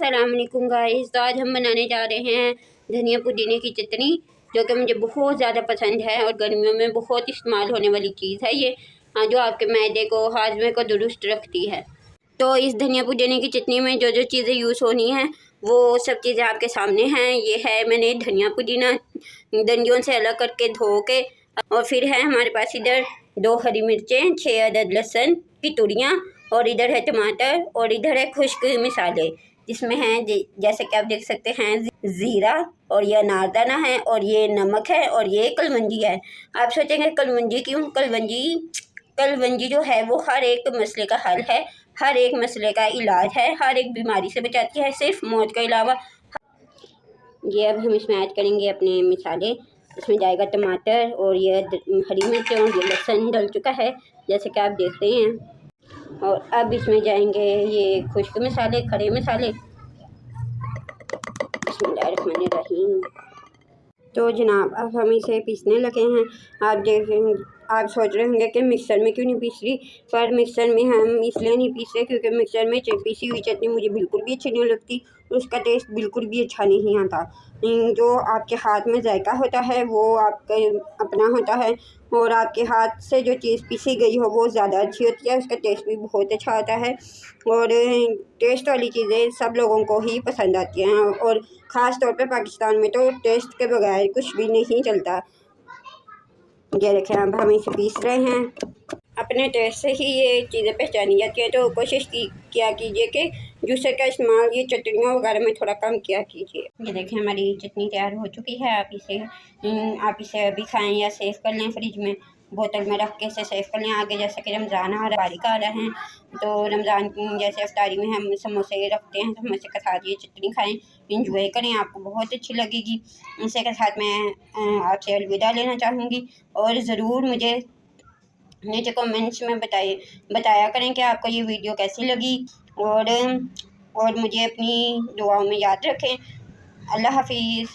अस्सलाम वालेकुम गाइस। तो आज हम बनाने जा रहे हैं धनिया पुदीने की चटनी, जो कि मुझे बहुत ज़्यादा पसंद है और गर्मियों में बहुत इस्तेमाल होने वाली चीज़ है ये, जो आपके मैदे को, हाजमे को दुरुस्त रखती है। तो इस धनिया पुदीने की चटनी में जो जो चीज़ें यूज़ होनी हैं वो सब चीज़ें आपके सामने हैं। ये है मैंने धनिया पुदीना डंडियों से अलग करके धो के, और फिर है हमारे पास इधर 2 हरी मिर्चें, 6 अदद लहसुन की तुड़ियाँ, और इधर है टमाटर, और इधर है खुश्क मसाले जिसमें हैं जैसे कि आप देख सकते हैं ज़ीरा, और ये अनारदाना है, और ये नमक है, और ये कलवंजी है। आप सोचेंगे कलवंजी क्यों? कलवंजी जो है वो हर एक मसले का हल है, हर एक मसले का इलाज है, हर एक बीमारी से बचाती है, सिर्फ मौत के अलावा। ये अब हम इसमें ऐड करेंगे अपने मसाले। इसमें जाएगा टमाटर, और ये हरी मिर्च, और ये लहसुन डल चुका है जैसे कि आप देख रहे हैं। और अब इसमें जाएंगे ये खुश्क मसाले, खड़े मसाले। बिस्मिल्लाहिर्रहमानिर्रहीम। तो जनाब अब हम इसे पीसने लगे हैं। आप सोच रहे होंगे कि मिक्सर में क्यों नहीं पीस रही, पर मिक्सर में हम इसलिए नहीं पीस रहे क्योंकि मिक्सर में पीसी हुई चटनी मुझे बिल्कुल भी अच्छी नहीं लगती, उसका टेस्ट बिल्कुल भी अच्छा नहीं आता। जो आपके हाथ में जायका होता है वो आपके अपना होता है, और आपके हाथ से जो चीज़ पीसी गई हो वो ज़्यादा अच्छी होती है, उसका टेस्ट भी बहुत अच्छा आता है। और टेस्ट वाली चीज़ें सब लोगों को ही पसंद आती हैं, और ख़ास तौर पे पाकिस्तान में तो टेस्ट के बगैर कुछ भी नहीं चलता। ये देखें अब हम इसे पीस रहे हैं। अपने टेस्ट से ही ये चीज़ें पहचानी जाती है, तो कोशिश किया कीजिए कि जूसर का इस्तेमाल ये चटनियों वगैरह में थोड़ा कम किया कीजिए। ये देखें हमारी चटनी तैयार हो चुकी है। आप इसे अभी खाएं या सेव कर लें, फ्रिज में बोतल में रख के इसे सेव कर लें। आगे जैसे कि रमज़ान आ रहा है, तो रमज़ान जैसे इफ्तारी में हम समोसे रखते हैं, समोसे के साथ ये चटनी खाएं, इंजॉय करें, आपको बहुत अच्छी लगेगी। इसी के साथ मैं आपसे अलविदा लेना चाहूँगी, और ज़रूर मुझे नीचे कमेंट्स में बताया करें कि आपको ये वीडियो कैसी लगी, और मुझे अपनी दुआओं में याद रखें। अल्लाह हाफिज़।